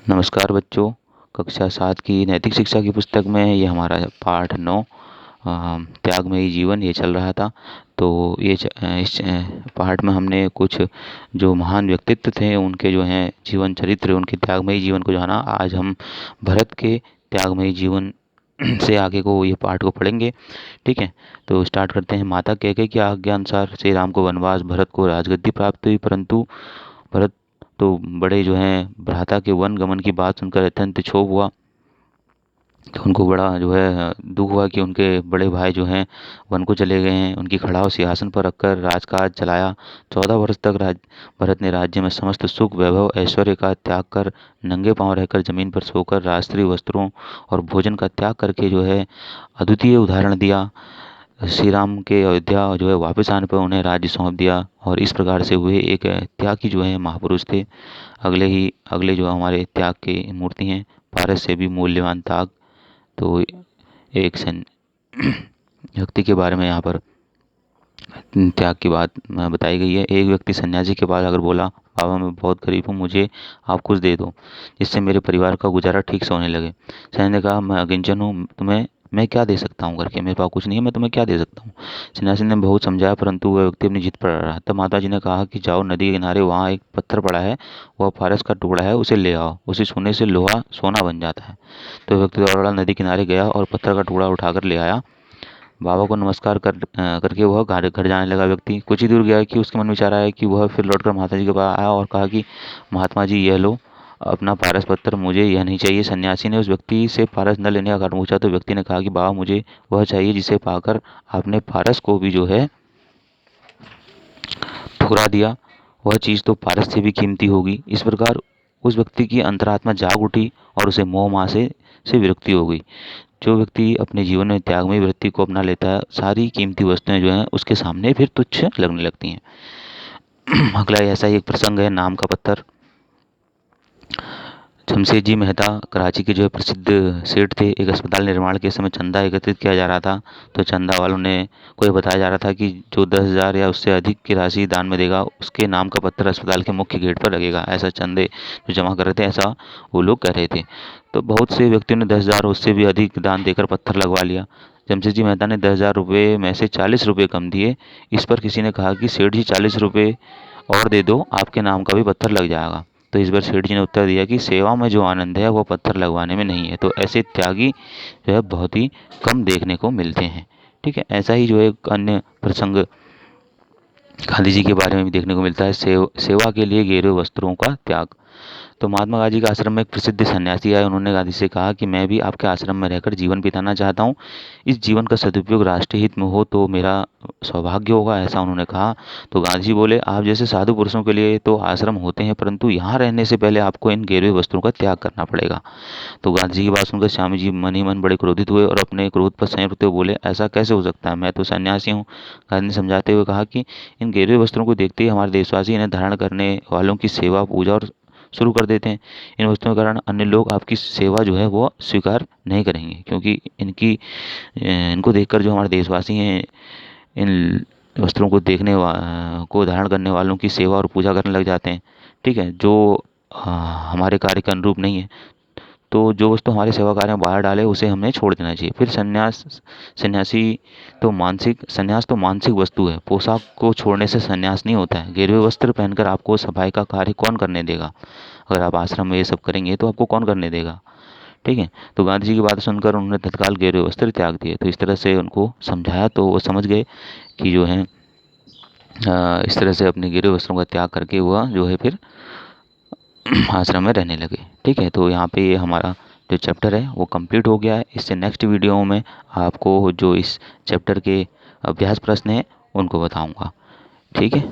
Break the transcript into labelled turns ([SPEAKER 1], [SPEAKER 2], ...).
[SPEAKER 1] नमस्कार बच्चों। कक्षा 7 की नैतिक शिक्षा की पुस्तक में ये हमारा पाठ 9 त्यागमयी जीवन ये चल रहा था। तो इस पाठ में हमने कुछ जो महान व्यक्तित्व थे उनके जो हैं जीवन चरित्र, उनके त्यागमयी जीवन को जाना। आज हम भरत के त्यागमयी जीवन से आगे को ये पाठ को पढ़ेंगे। ठीक है, तो स्टार्ट करते हैं। माता कैकेयी की आज्ञा अनुसार श्री राम को वनवास, भरत को राजगद्दी प्राप्त हुई, परंतु भरत तो बड़े जो हैं भ्राता के वन गमन की बात सुनकर अत्यंत क्षोभ हुआ। तो उनको बड़ा जो है दुख हुआ कि उनके बड़े भाई जो हैं वन को चले गए हैं। उनकी खड़ाऊ सिंहासन पर रखकर राजकाज चलाया। 14 वर्ष तक भरत ने राज्य में समस्त सुख वैभव ऐश्वर्य का त्याग कर नंगे पांव रहकर जमीन पर सोकर राष्ट्रीय वस्त्रों और भोजन का त्याग करके जो है अद्वितीय उदाहरण दिया। श्री राम के अयोध्या जो है वापस आने पर उन्हें राज्य सौंप दिया और इस प्रकार से हुए एक त्यागी जो है महापुरुष थे। अगले जो हमारे त्याग की मूर्ति हैं, पारस से भी मूल्यवान त्याग। तो एक व्यक्ति के बारे में यहाँ पर त्याग की बात बताई गई है। एक व्यक्ति सन्यासी के पास अगर बोला, बाबा मैं बहुत गरीब हूँ, मुझे आप कुछ दे दो जिससे मेरे परिवार का गुजारा ठीक से होने लगे। सन्यासी ने कहा, मैं अकिंचन हूँ, तुम्हें मैं क्या दे सकता हूँ करके, मेरे पास कुछ नहीं है, मैं तुम्हें क्या दे सकता हूँ। सन्यासी ने बहुत समझाया परंतु वह व्यक्ति अपनी जिद पर रहा। तब माता जी ने कहा कि जाओ नदी के किनारे, वहाँ एक पत्थर पड़ा है, वह पारस का टुकड़ा है, उसे ले आओ, उसे छूने से लोहा सोना बन जाता है। तो व्यक्ति दौड़ा नदी किनारे गया और पत्थर का टुकड़ा उठाकर ले आया। बाबा को नमस्कार करके वह घर जाने लगा। व्यक्ति कुछ ही दूर गया कि उसके मन में विचार आया कि वह फिर लौटकर माता जी के पास आया और कहा कि महात्मा जी यह लो अपना पारस पत्थर, मुझे यह नहीं चाहिए। सन्यासी ने उस व्यक्ति से पारस न लेने का कारण पूछा तो व्यक्ति ने कहा कि बाबा मुझे वह चाहिए जिसे पाकर आपने पारस को भी जो है ठुकरा दिया। वह चीज़ तो पारस से भी कीमती होगी। इस प्रकार उस व्यक्ति की अंतरात्मा जाग उठी और उसे मोह माया से विरक्ति हो गई। जो व्यक्ति अपने जीवन में त्यागमयी वृत्ति को अपना लेता है, सारी कीमती वस्तुएं जो हैं उसके सामने फिर तुच्छ लगने लगती हैं। अगला ऐसा ही एक प्रसंग है, नाम का पत्थर। जमशेदजी मेहता कराची के जो है प्रसिद्ध सेठ थे। एक अस्पताल निर्माण के समय चंदा एकत्रित किया जा रहा था। तो चंदा वालों ने को ये बताया जा रहा था कि जो 10,000 या उससे अधिक की राशि दान में देगा उसके नाम का पत्थर अस्पताल के मुख्य गेट पर लगेगा। ऐसा चंदे जो जमा कर रहे थे, ऐसा वो लोग कह रहे थे। तो बहुत से व्यक्तियों ने 10,000 उससे भी अधिक दान देकर पत्थर लगवा लिया। जमशेदजी मेहता ने 10,000 रुपये में से 40 रुपये कम दिए। इस पर किसी ने कहा कि सेठ जी 40 रुपये और दे दो, आपके नाम का भी पत्थर लग जाएगा। तो इस बार सेठ जी ने उत्तर दिया कि सेवा में जो आनंद है वो पत्थर लगवाने में नहीं है। तो ऐसे त्यागी जो है बहुत ही कम देखने को मिलते हैं। ठीक है, ऐसा ही जो है एक अन्य प्रसंग गांधी जी के बारे में भी देखने को मिलता है, सेवा के लिए गेरुए वस्त्रों का त्याग। तो महात्मा गांधी के आश्रम में एक प्रसिद्ध सन्यासी आए। उन्होंने गांधी से कहा कि मैं भी आपके आश्रम में रहकर जीवन बिताना चाहता हूँ। इस जीवन का सदुपयोग राष्ट्रीय हित में हो तो मेरा सौभाग्य होगा, ऐसा उन्होंने कहा। तो गांधी जी बोले, आप जैसे साधु पुरुषों के लिए तो आश्रम होते हैं, परंतु यहाँ रहने से पहले आपको इन गेरुए वस्त्रों का त्याग करना पड़ेगा। तो गांधी जी की बात सुनकर स्वामी जी मन ही मन बड़े क्रोधित हुए और अपने क्रोध पर संयम रखते हुए बोले, ऐसा कैसे हो सकता है, मैं तो सन्यासी हूँ। गांधी ने समझाते हुए कहा कि इन गेरुए वस्त्रों को देखते ही हमारे देशवासी इन्हें धारण करने वालों की सेवा पूजा और शुरू कर देते हैं। इन वस्तुओं के कारण अन्य लोग आपकी सेवा जो है वो स्वीकार नहीं करेंगे, क्योंकि इनको देखकर जो हमारे देशवासी हैं इन वस्त्रों को को धारण करने वालों की सेवा और पूजा करने लग जाते हैं। ठीक है, जो हमारे कार्य के अनुरूप नहीं है। तो जो वस्तु हमारे सेवा कार्य में बाहर डाले उसे हमें छोड़ देना चाहिए। फिर संन्यास तो मानसिक वस्तु है। पोशाक को छोड़ने से संन्यास नहीं होता है। गेरुए वस्त्र पहनकर आपको सफाई का कार्य कौन करने देगा? अगर आप आश्रम में ये सब करेंगे तो आपको कौन करने देगा? ठीक है, तो गांधी जी की बात सुनकर उन्होंने तत्काल गेरुए वस्त्र त्याग दिए। तो इस तरह से उनको समझाया तो वो समझ गए कि जो है इस तरह से अपने गेरुए वस्त्रों का त्याग करके वह जो है फिर आश्रम में रहने लगे। ठीक है, तो यहाँ पे ये हमारा जो चैप्टर है वो कंप्लीट हो गया है। इससे नेक्स्ट वीडियो में आपको जो इस चैप्टर के अभ्यास प्रश्न हैं उनको बताऊँगा। ठीक है।